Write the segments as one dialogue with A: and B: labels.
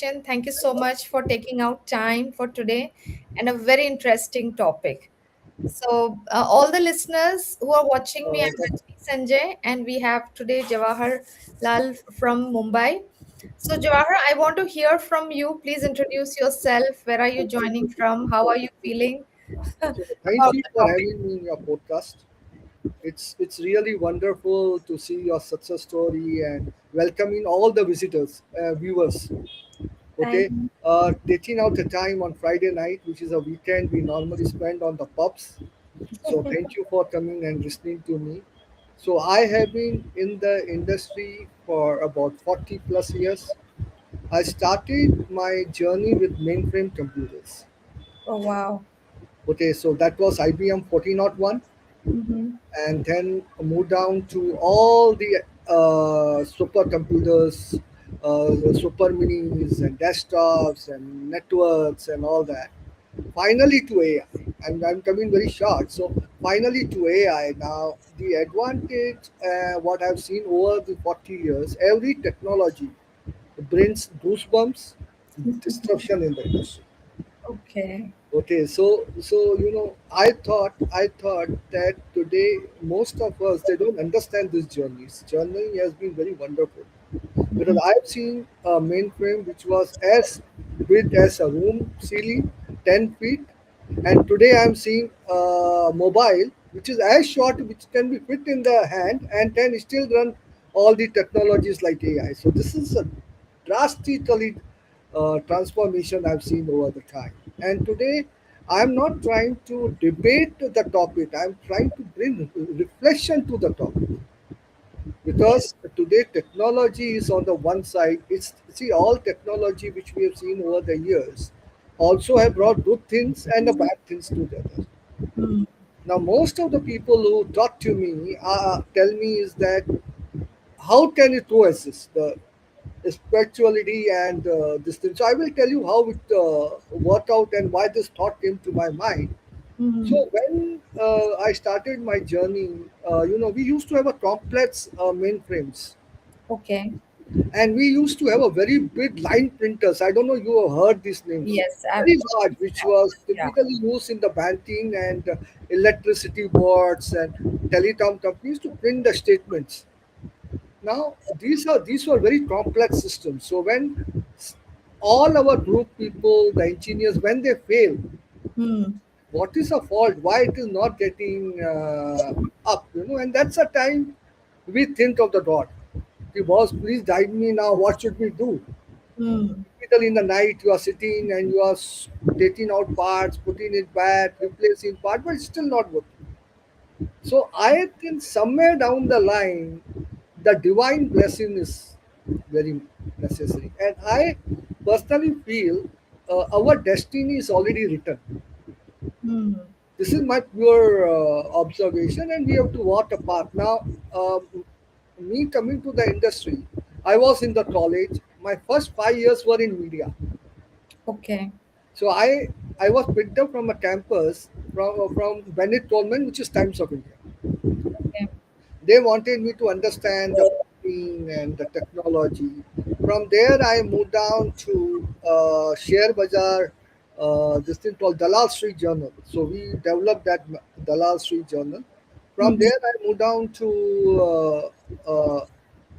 A: Sachin. Thank you so much for taking out time for today and a very interesting topic. All the listeners who are watching me, I'm Rajni Sanjay, and we have today Jawahar Lal from Mumbai. So, Jawahar, I want to hear from you. Please introduce yourself. Where are you joining from? How are you feeling
B: So thank
A: about
B: you
A: the
B: for
A: topic?
B: having me in your podcast. It's really wonderful to see your success story and welcoming all the visitors, viewers.
A: Thank
B: Okay, taking out the time on Friday night, which is a weekend we normally spend on the pubs. So thank you for coming and listening to me. So I have been in the industry for about 40 plus years. I started my journey with mainframe computers.
A: Oh, wow.
B: Okay, so that was IBM 1401,
A: Mm-hmm.
B: and then moved down to all the supercomputers, super minis, and desktops, and networks, and all that. Finally to AI. I'm coming very short. So finally to AI. Now the advantage, what I've seen over the 40 years, every technology brings goosebumps, disruption in the industry.
A: Okay.
B: Okay, so I thought that today most of us they don't understand this journey. This journey has been very wonderful because I've seen a mainframe which was as big as a room ceiling, 10 feet, and today I'm seeing a mobile which is as short which can be fit in the hand and can still run all the technologies like AI. So this is a drastically transformation I've seen over the time. And today, I'm not trying to debate the topic. I'm trying to bring reflection to the topic
A: Yes.
B: because today technology is on the one side. It's see all technology which we have seen over the years also have brought good things and the bad things together.
A: Mm.
B: Now, most of the people who talk to me tell me is that how can it coexist? The spirituality and this thing. So I will tell you how it worked out and why this thought came to my mind.
A: Mm.
B: So when I started my journey, we used to have a complex mainframes,
A: Okay.
B: and we used to have a very big line printers. I don't know you have heard these names.
A: Yes, I've
B: Very
A: heard
B: large,
A: of
B: which
A: that.
B: was
A: Yeah.
B: typically used in the banking and electricity boards and telecom companies to print the statements. Now these were very complex systems. So when all our group people, the engineers, when they fail,
A: Hmm.
B: what is the fault? Why it is not getting up? And that's a time we think of the God. The boss, please guide me now. What should we do?
A: Hmm.
B: Typically in the night, you are sitting and you are taking out parts, putting it back, replacing part, but it's still not working. So I think somewhere down the line, the divine blessing is very necessary. And I personally feel our destiny is already written.
A: Hmm.
B: This is my pure observation, and we have to walk a path. Now, me coming to the industry, I was in the college. My first 5 years were in media.
A: Okay.
B: So I was picked up from a campus from Bennett Coleman, which is Times of India.
A: Okay.
B: They wanted me to understand the printing and the technology. From there, I moved down to Share Bazaar, this thing called Dalal Street Journal. So we developed that Dalal Street Journal. From
A: Mhm.
B: there, I moved down to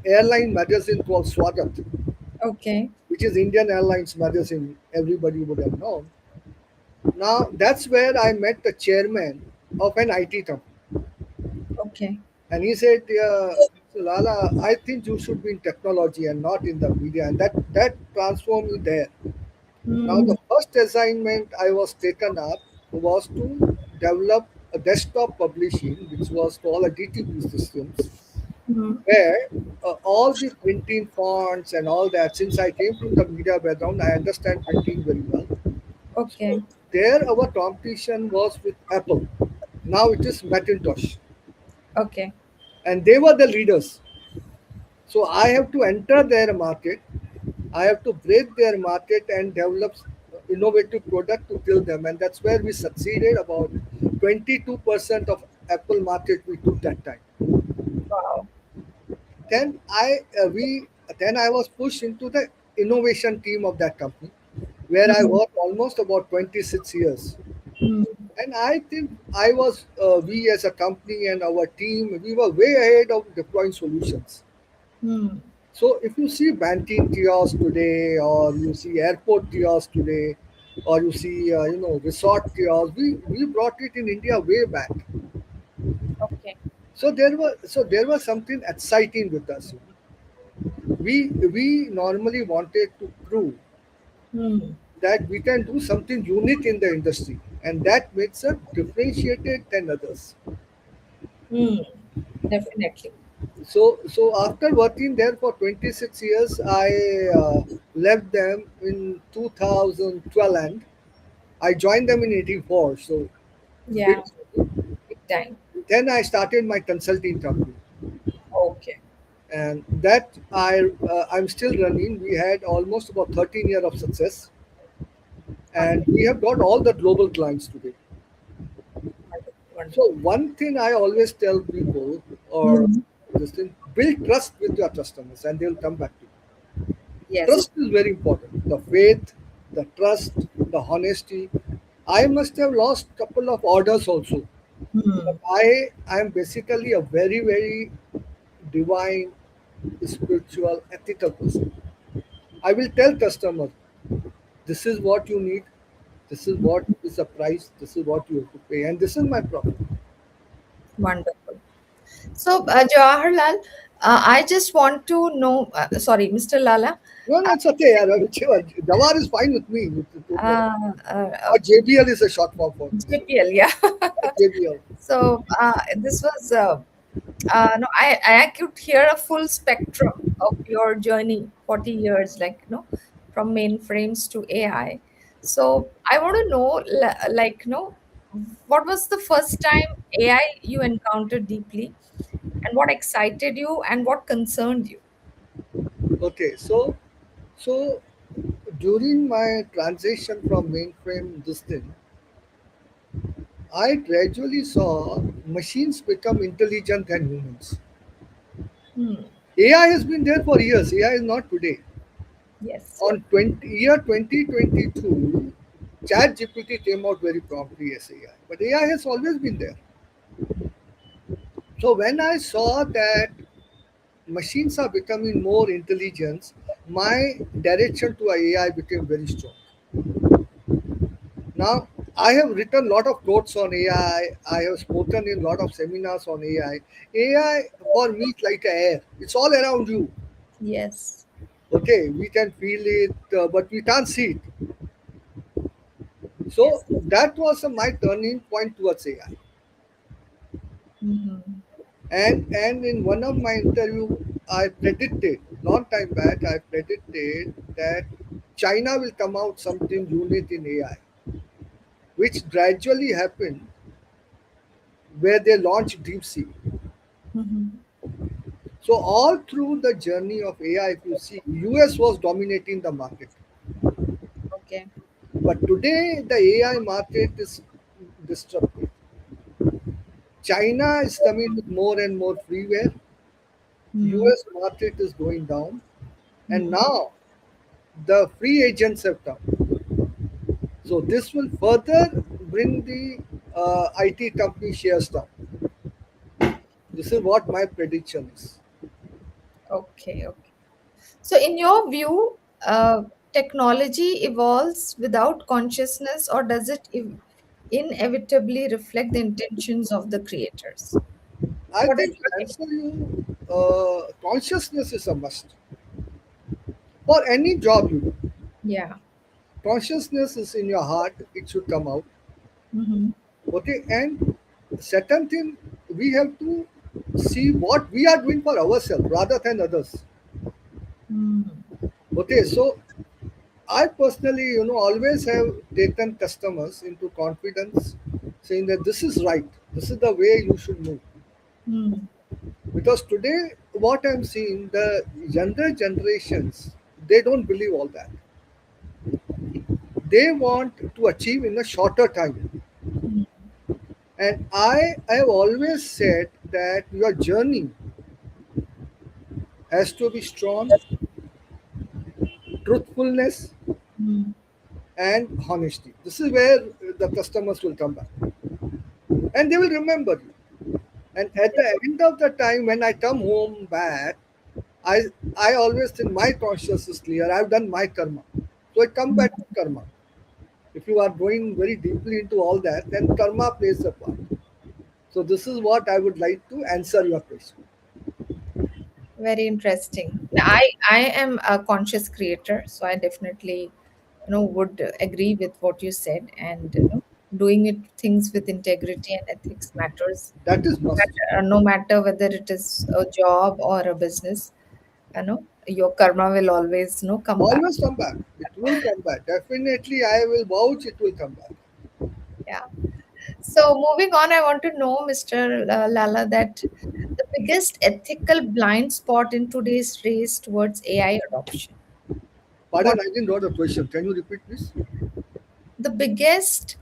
B: airline magazine called Swagat,
A: Okay.
B: which is Indian Airlines magazine. Everybody would have known. Now that's where I met the chairman of an IT company.
A: Okay.
B: And he said, so Lala, I think you should be in technology and not in the media. And that transformed me there. Now,
A: Hmm.
B: the first assignment I was taken up was to develop a desktop publishing, which was called a DTP systems,
A: Hmm.
B: where all the printing fonts and all that, since I came from the media background, I understand printing very well. So
A: Okay.
B: there our competition was with Apple. Now it is Macintosh.
A: Okay.
B: And they were the leaders. So I have to enter their market. I have to break their market and develop innovative product to kill them, and that's where we succeeded. About 22% of Apple market we took that time.
A: Wow.
B: Then I was pushed into the innovation team of that company, where I
A: Mm,
B: worked almost about 26 years.
A: mm,
B: And I think we as a company and our team, we were way ahead of deploying solutions.
A: mm,
B: So if you see Banting kiosk today, or you see airport kiosk today, or you see resort kiosk, we brought it in India way back.
A: okay.
B: So there was something exciting with us. We normally wanted to prove
A: Mm,
B: that we can do something unique in the industry, and that makes us differentiated than others.
A: mm, definitely.
B: So after working there for 26 years, I left them in 2012, and I joined them in 84. So big.
A: Yeah, big time.
B: Then I started my consulting company,
A: Okay.
B: and that I'm still running. We had almost about 13 years of success, and
A: Wonderful,
B: we have got all the global clients today.
A: wonderful,
B: So
A: wonderful.
B: one thing I always tell people, or
A: Mhm.
B: this thing, build trust with your customers, and they'll come back to you.
A: Yes.
B: Trust is very important. The faith, the trust, the honesty. I must have lost couple of orders also. But
A: Hmm.
B: I am basically a very, very divine, spiritual, ethical person. I will tell customer, this is what you need, this is what is the price, this is what you have to pay, and this is my profit.
A: Wonderful. So, Jawaharlal, I just want to know, sorry, Mr. Lala,
B: No, no,
A: I
B: it's okay. Yeah, whichever. Jawar is fine with me. Don't worry. Or
A: okay,
B: JBL is a short form for me. So
A: JPL, yeah.
B: JBL.
A: So, this was, no, I could hear a full spectrum of your journey, 40 years, like, from mainframes to AI. So, I want to know, like, what was the first time AI you encountered deeply, and what excited you, and what concerned you?
B: Okay, so during my transition from mainframe this thing, I gradually saw machines become intelligent than humans.
A: Hmm.
B: AI has been there for years. AI is not today.
A: Yes.
B: On 2022, ChatGPT came out very promptly as AI, but AI has always been there. So when I saw that machines are becoming more intelligent, my direction to AI became very strong. Now, I have written a lot of quotes on AI. I have spoken in a lot of seminars on AI. AI for me is like air. It's all around you.
A: Yes.
B: Okay, we can feel it, but we can't see it. So
A: Yes.
B: that was my turning point towards AI.
A: Hmm.
B: And in one of my interview, I predicted long time back. I predicted that China will come out something unique in AI, which gradually happened where they launched DeepSeek.
A: Hmm.
B: So all through the journey of AI, if you see, US was dominating the market,
A: Okay.
B: but today the AI market is disrupted. China is coming with more and more freeware.
A: Hmm.
B: US market is going down, and
A: Hmm.
B: now the free agents have come. So this will further bring the IT company shares down. This is what my prediction is.
A: Okay. Okay. So, in your view, technology evolves without consciousness, or does it inevitably reflect the intentions of the creators?
B: I
A: What is
B: think to
A: your take?
B: answer you, consciousness is a must for any job you do.
A: Yeah.
B: Consciousness is in your heart; it should come out.
A: Mm-hmm.
B: Okay, and second thing, we have to see what we are doing for ourselves rather than others.
A: Mm-hmm.
B: Okay, so I personally, always have taken customers into confidence, saying that this is right, this is the way you should move.
A: Mm-hmm.
B: Because today, what I'm seeing, the younger generations, they don't believe all that. They want to achieve in a shorter time. And I have always said that your journey has to be strong, truthfulness,
A: Mm.
B: and honesty. This is where the customers will come back and they will remember you. And at the end of the time, when I come home back, I I always think my conscience is clear. I've done my karma, so I come back to karma. If you are going very deeply into all that, then karma plays a part. So this is what I would like to answer your question.
A: Very interesting. I am a conscious creator, so I definitely, would agree with what you said, and doing it things with integrity and ethics matters.
B: That is must.
A: No matter whether it is a job or a business, your karma will always, come back.
B: Always come back. It will come back. Definitely, I will vouch. It will come back.
A: Yeah. So moving on, I want to know, Mr. Lala, that the biggest ethical blind spot in today's race towards AI adoption.
B: Pardon,
A: What
B: I didn't know the question. Can you repeat, please?
A: the biggest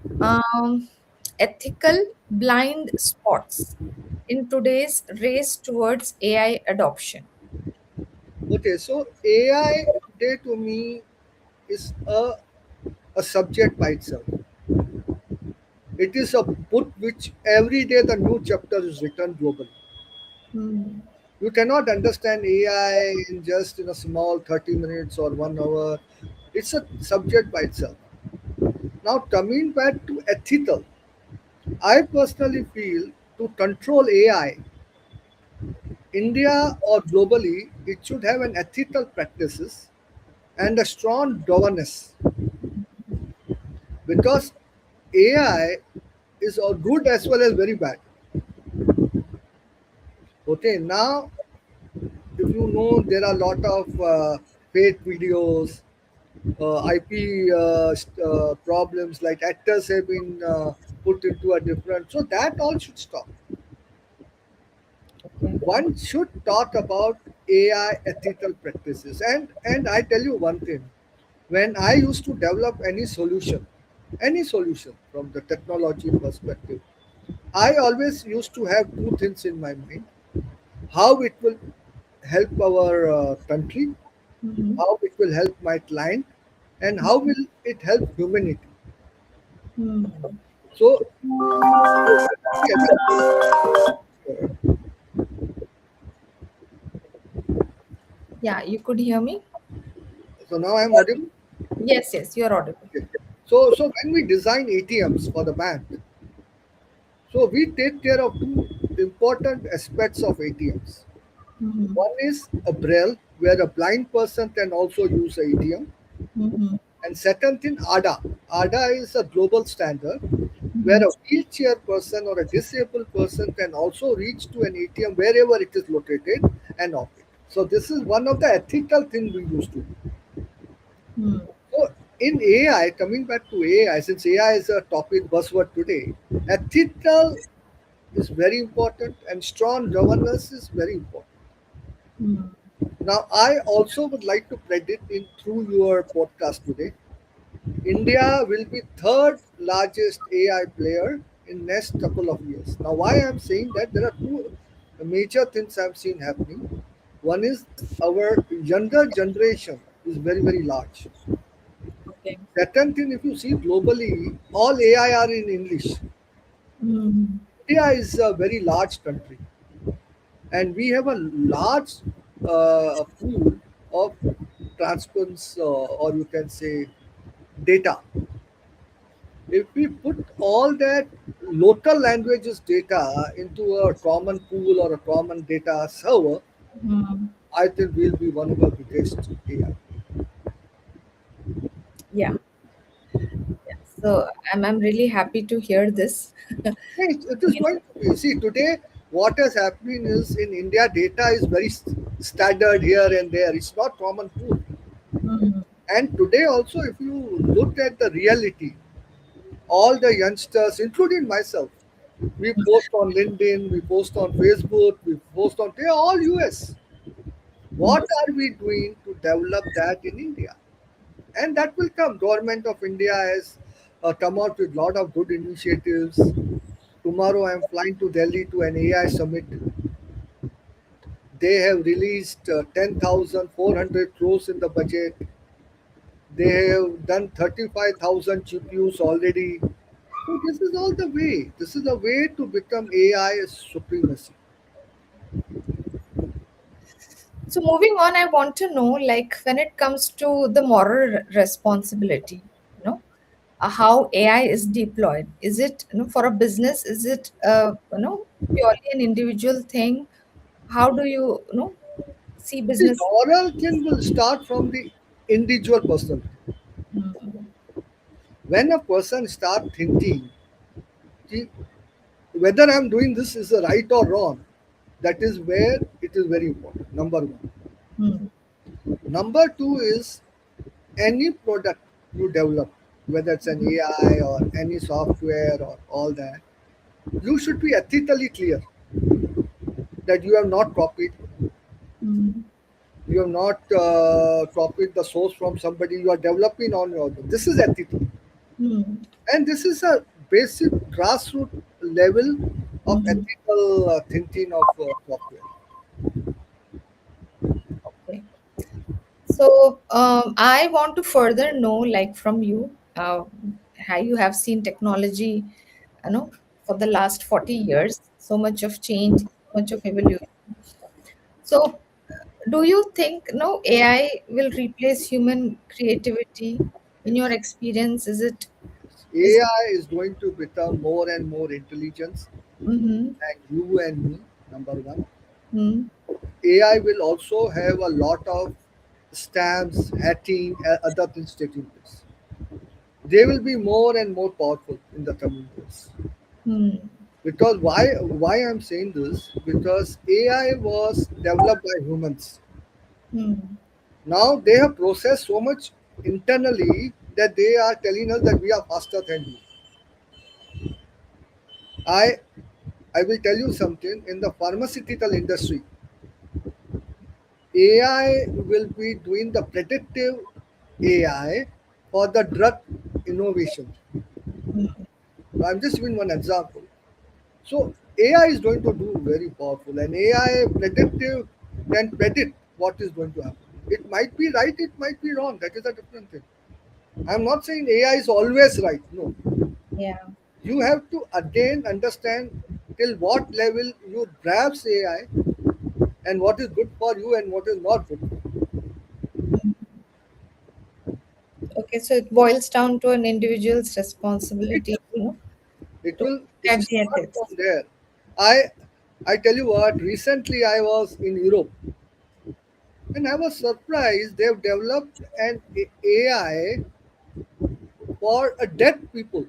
A: ethical blind spots in today's race towards AI adoption?
B: Okay, so AI today to me is a subject by itself. It is a book which every day the new chapter is written globally.
A: Hmm.
B: You cannot understand AI in just in a small 30 minutes or 1 hour. It's a subject by itself. Now coming back to ethical, I personally feel to control AI, India or globally, it should have an ethical practices and a strong governance because AI is good as well as very bad. Okay, now if you know there are a lot of fake videos, IP problems like actors have been put into a different, so that all should stop.
A: Okay.
B: One should talk about AI ethical practices, and I tell you one thing: when I used to develop any solution from the technology perspective, I always used to have two things in my mind: how it will help our country,
A: Mm-hmm.
B: how it will help my client, and how will it help humanity.
A: Hmm.
B: So,
A: Yeah, you could hear me?
B: so now I'm audible.
A: Yes, yes, you're audible.
B: Okay. So when we design ATMs for the bank, so we take care of two important aspects of ATMs.
A: Mm-hmm.
B: One is a braille, where a blind person can also use a ATM,
A: Mm-hmm.
B: and second thing, ADA. ADA is a global standard where
A: Mm-hmm.
B: a wheelchair person or a disabled person can also reach to an ATM wherever it is located and operate. So this is one of the ethical things we used to do.
A: Hmm.
B: So in AI, coming back to AI, since AI is a topic buzzword today, ethical is very important and strong governance is very important.
A: Hmm.
B: Now, I also would like to predict in through your podcast today, India will be third largest AI player in next couple of years. Now, why I'm saying that there are two major things I've seen happening. One is our younger generation is very large.
A: Okay.
B: Second thing, if you see globally, all AI are in English.
A: Hmm.
B: India is a very large country, and we have a large pool of transparency, or you can say data. If we put all that local languages data into a common pool or a common data server,
A: Hmm.
B: I think we'll be one of the biggest AI.
A: Yeah. Yeah. So I'm really happy to hear this.
B: It is going to be. See, today, what is happening is in India, data is very standard here and there. It's not common pool.
A: Hmm.
B: And today, also, if you look at the reality, all the youngsters, including myself, we post on LinkedIn, we post on Facebook, we post on, they are all US. What are we doing to develop that in India? And that will come. Government of India has come out with a lot of good initiatives. Tomorrow I am flying to Delhi to an AI summit. They have released 10,400 crores in the budget. They have done 35,000 GPUs already. So this is all the way. This is the way to become AI supremacy.
A: So moving on, I want to know, like, when it comes to the moral responsibility, you know, how AI is deployed. Is it, for a business? Is it, purely an individual thing? How do you see
B: The
A: business?
B: moral thing will start from the individual person.
A: Hmm.
B: When a person start thinking, "See, whether I'm doing this is right or wrong," that is where it is very important. Number one.
A: Hmm.
B: Number two is any product you develop, whether it's an AI or any software or all that, you should be ethically clear that you have not copied,
A: Hmm.
B: you have not copied the source from somebody, you are developing on your own. This is ethical.
A: Hmm.
B: And this is a basic grassroots level of
A: Hmm.
B: ethical thinking of software.
A: Okay. So I want to further know, like, from you, how you have seen technology, for the last 40 years, so much of change, so much of evolution. So, do you think no AI will replace human creativity? In your experience, is it?
B: AI is going to become more and more intelligence
A: Mm-hmm.
B: than you and me, number one.
A: Mm-hmm.
B: AI will also have a lot of stamps, hacking, other things taking place. They will be more and more powerful in the coming years. Because why I'm saying this? Because AI was developed by humans.
A: Mm-hmm.
B: Now they have processed so much internally that they are telling us that we are faster than you. I I will tell you something. In the pharmaceutical industry, AI will be doing the predictive AI for the drug innovation. I'm just giving one example. So AI is going to do very powerful, and AI predictive can predict what is going to happen. It might be right, it might be wrong. That is a different thing. I'm not saying AI is always right. No,
A: Yeah.
B: you have to again understand till what level you grasp AI and what is good for you and what is not good.
A: Okay, so it boils down to an individual's
B: It
A: responsibility,
B: it
A: to
B: will
A: look at the
B: start
A: ethics.
B: from there. I I tell you what. Recently, I was in Europe and I was surprised. They've developed an AI for a deaf people.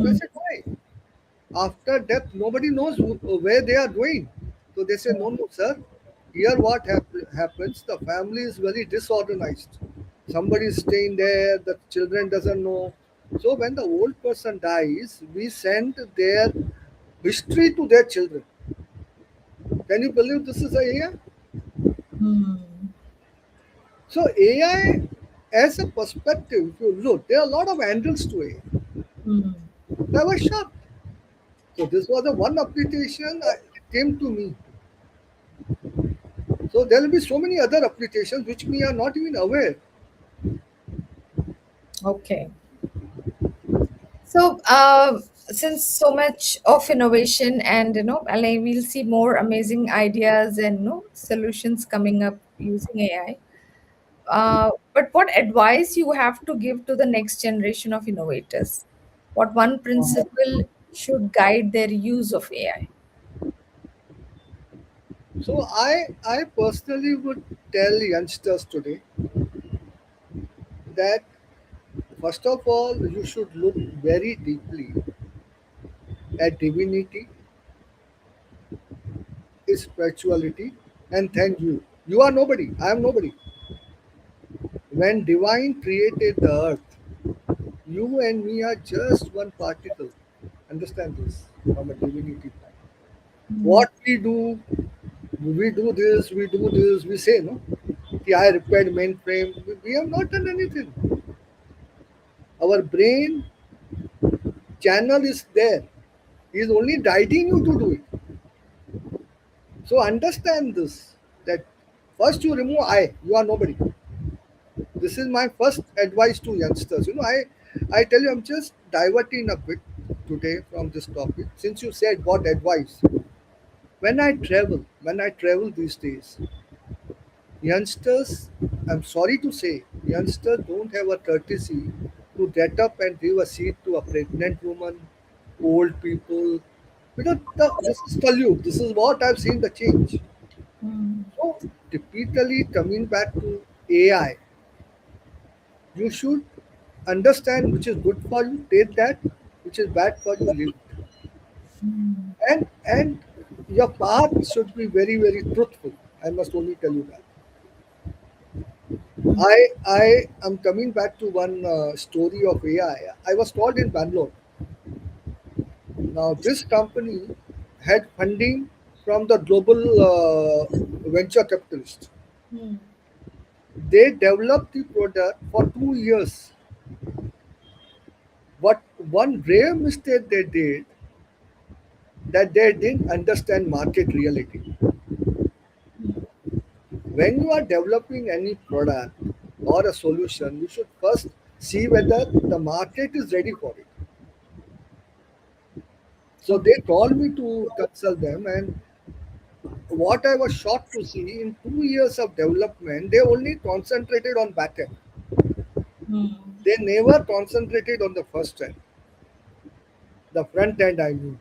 B: So I
A: Hmm.
B: said, why? After death, nobody knows where they are going. So they say, no, no, sir. Here, what happens? The family is very disorganized. Somebody is staying there. The children doesn't know. So when the old person dies, we send their history to their children. Can you believe this is a AI?
A: Hmm.
B: So AI, as a perspective, if you look, there are a lot of angles to AI.
A: Hmm.
B: I was shocked. So this was the one application it came to me. So there will be so many other applications which we are not even aware.
A: Okay. So, since so much of innovation and like, we'll see more amazing ideas and solutions coming up using AI. But what advice you have to give to the next generation of innovators? What one principle should guide their use of AI?
B: So I personally would tell youngsters today that first of all you should look very deeply at divinity, spirituality, and thank you. You are nobody. I am nobody. When divine created the earth, you and me are just one particle. Understand this from a divinity point.
A: Hmm.
B: What we do this, we do this, we say, no? The I repaired mainframe. We have not done anything. Our brain channel is there. He is only guiding you to do it. So understand this that first you remove I, you are nobody. This is my first advice to youngsters. I tell you, I'm just diverting a bit today from this topic. Since you said what advice, when I travel these days, youngsters, I'm sorry to say, youngsters don't have a courtesy to get up and give a seat to a pregnant woman, old people. This is Kalyug. This is what I've seen the change.
A: Hmm.
B: So, typically, coming back to AI, you should understand which is good for you, take that, which is bad for you, leave it.
A: Hmm.
B: And your path should be very, very truthful. I must only tell you that. I am coming back to one story of AI. I was told in Bangalore. Now, this company had funding from the global venture capitalist.
A: Hmm.
B: They developed the product for 2 years. But one rare mistake they did, that they didn't understand market reality. When you are developing any product or a solution, you should first see whether the market is ready for it. So
A: Okay.
B: they called me to consult them, and what I was shocked to see, in 2 years of development, they only concentrated on backend.
A: Hmm.
B: They never concentrated on the first end, the front end. I mean,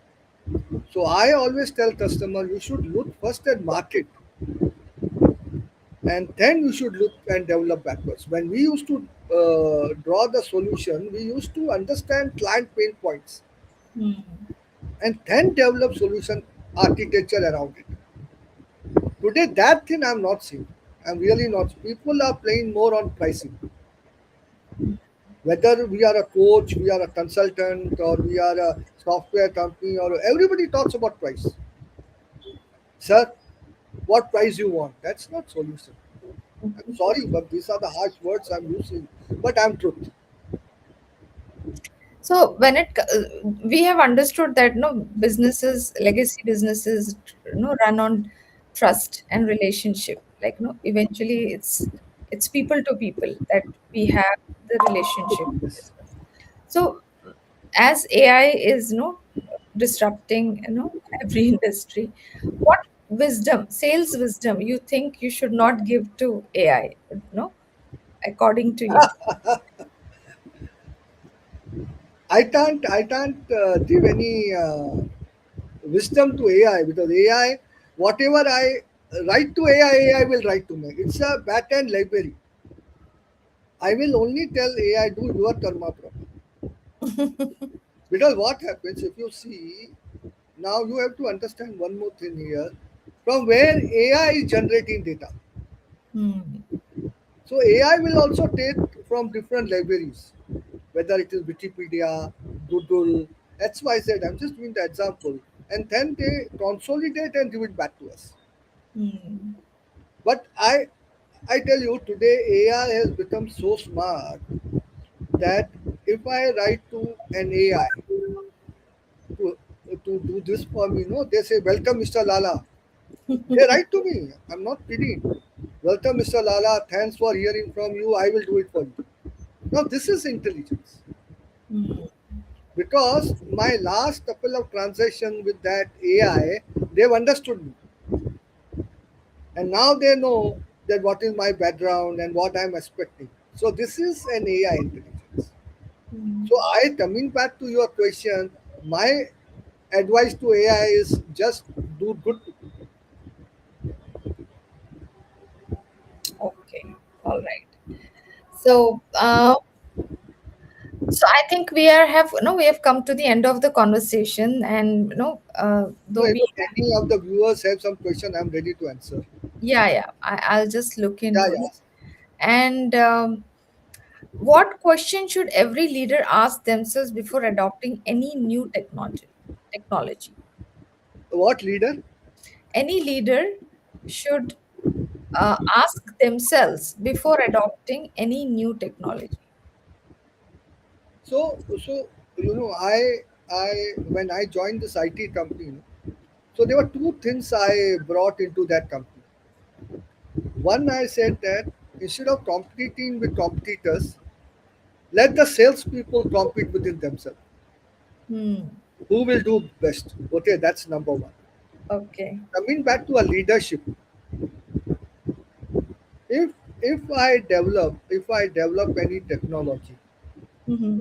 B: so I always tell customer you should look first at market, and then you should look and develop backwards. When we used to draw the solution, we used to understand client pain points
A: Hmm.
B: and then develop solution architecture around it. Today, that thing I'm not seeing. I'm really not. People are playing more on pricing. Whether we are a coach, we are a consultant, or we are a software company, or everybody talks about price. Sir, what price you want? That's not solution. I'm sorry, but these are the harsh words I'm using. But I'm truth.
A: So we have understood that no businesses, legacy businesses, run on trust and relationship. Like no, eventually it's people to people that we have the relationship with
B: Yes.
A: business. So as AI is disrupting every industry, what wisdom, sales wisdom, you think you should not give to AI? According to you.
B: I can't give any wisdom to AI, because AI, whatever I write to AI, AI will write to me. It's a back end library. I will only tell AI do your karma proper. Because what happens if you see, now you have to understand one more thing here, from where AI is generating data.
A: Hmm.
B: So AI will also take from different libraries, whether it is Wikipedia, Google, XYZ. I'm just giving the example. And then they consolidate and give it back to us.
A: Hmm.
B: But I tell you, today AI has become so smart that if I write to an AI to, to do this for me, they say, "Welcome, Mr. Lala." They write to me. I'm not kidding. "Welcome, Mr. Lala. Thanks for hearing from you. I will do it for you." Now, this is intelligence.
A: Hmm.
B: Because my last couple of transactions with that AI, they've understood me. And now they know that what is my background and what I'm expecting. So this is an AI intelligence.
A: Hmm.
B: So I coming back to your question, my advice to AI is just do good.
A: Okay, all right. So I think we have come to the end of the conversation, and
B: So
A: though
B: if
A: we
B: any of the viewers have some question, I'm ready to answer.
A: yeah, I'll just look
B: Yeah,
A: into
B: yeah.
A: it. And what question should every leader ask themselves before adopting any new technology?
B: What leader?
A: Any leader should ask themselves before adopting any new technology.
B: So I when I joined this IT company, so there were two things I brought into that company. One, I said that instead of competing with competitors, let the salespeople compete within themselves.
A: Hmm.
B: Who will do best? Okay, that's number one.
A: Okay.
B: Coming back to a leadership, if if I develop any technology,
A: Mm-hmm.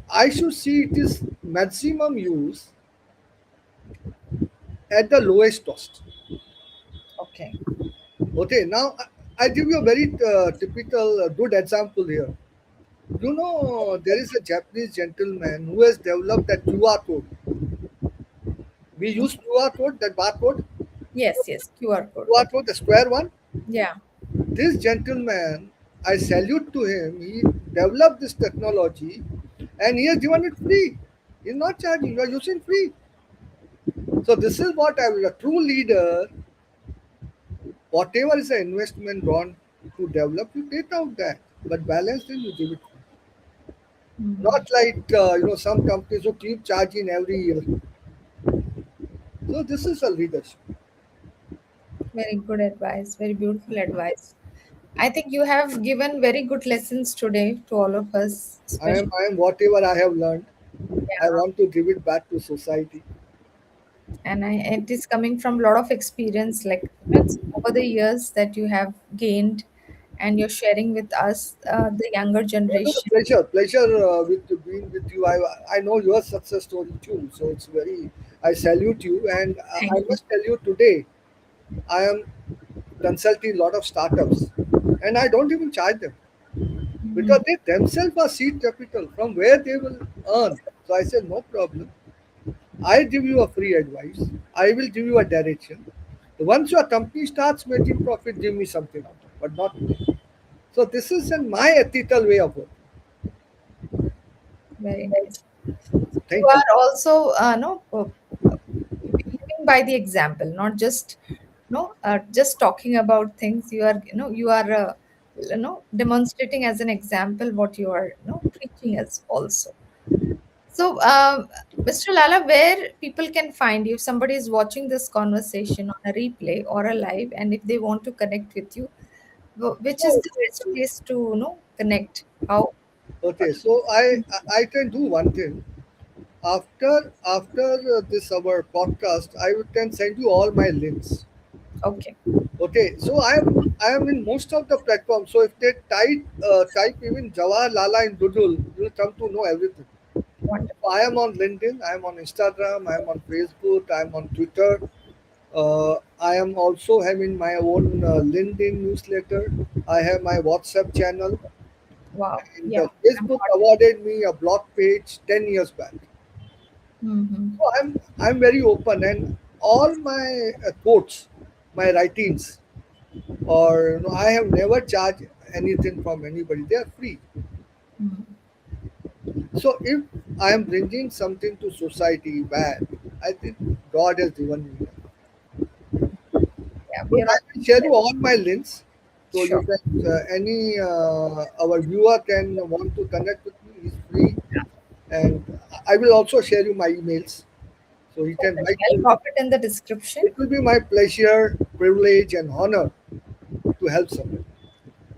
B: I should see it is maximum use at the lowest cost.
A: Okay.
B: Okay, now I give you a very typical good example here. You know, there is a Japanese gentleman who has developed a QR code. We use QR code, that barcode,
A: Yes, yes. QR code.
B: QR
A: Okay.
B: code, the square one.
A: Yeah.
B: This gentleman, I salute to him. He developed this technology and he has given it free. He's not charging, you are using free. So this is what I will, a true leader, whatever is the investment gone to develop, you take out that. But balance then you give it.
A: Hmm.
B: Not like some companies who keep charging every year. So this is a leadership.
A: Very good advice. Very beautiful advice. I think you have given very good lessons today to all of us, especially.
B: I am whatever I have learned, I
A: Yeah.
B: want to give it back to society.
A: And it is coming from a lot of experience, like it's over the years that you have gained, and you're sharing with us, the younger
B: It was a
A: generation.
B: pleasure with being with you. I know your success story too, so it's very. I salute you, and I
A: Thank you.
B: must tell you today, I am consulting a lot of startups, and I don't even charge them
A: Mhm.
B: because they themselves are seed capital from where they will earn. So I said no problem. I give you a free advice. I will give you a direction. Once your company starts making profit, give me something out, but not today. So this is in my ethical way of work.
A: Very nice. You
B: Thank you.
A: are also no living by the example, not just no just talking about things. You are you are demonstrating as an example what you are preaching as also. So, Mr. Lala, where people can find you, if somebody is watching this conversation on a replay or a live, and if they want to connect with you, which is
B: So,
A: the best place to connect? How?
B: okay, so I can do one thing. After this our podcast, I can send you all my links.
A: Okay,
B: Okay, so I am in most of the platforms. So if they type even Jawahar Lala in Google, you'll come to know everything.
A: wonderful.
B: I am on LinkedIn, I am on Instagram, I am on Facebook, I am on Twitter. I am also having my own LinkedIn newsletter. I have my WhatsApp channel,
A: Wow.
B: and
A: Yeah. I'm
B: Facebook
A: part.
B: awarded me a blog page 10 years back.
A: Mm-hmm.
B: So I'm very open, and all my quotes, my writings, or I have never charged anything from anybody. They are free.
A: Mm-hmm.
B: So if I am bringing something to society bad, I think God has given me that.
A: Yeah, we
B: But
A: are
B: I
A: all
B: will share you all my links, so you
A: sure.
B: can any our viewer can want to connect with me. He's free, and I will also share you my emails, so he can
A: Perfect.
B: write
A: I'll
B: to me.
A: drop it in the description.
B: It will be my pleasure, privilege, and honor to help someone.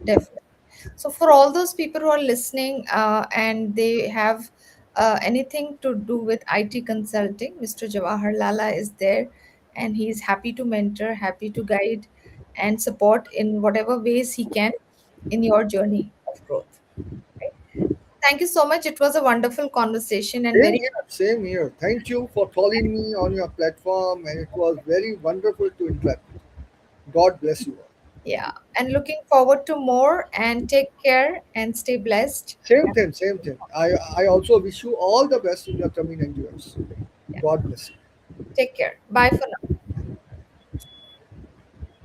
A: Definitely. So, for all those people who are listening and they have anything to do with IT consulting, Mr. Jawahar Lala is there, and he's happy to mentor, happy to guide, and support in whatever ways he can in your journey of growth. Right? Thank you so much. It was a wonderful conversation and
B: Same
A: very,
B: here, same here. Thank you for calling me on your platform, and it was very wonderful to interact. God bless you all.
A: yeah, and looking forward to more. And take care and stay blessed.
B: Same thing, same thing. I also wish you all the best in your coming endeavors.
A: Yeah,
B: God bless you.
A: take care. Bye for now.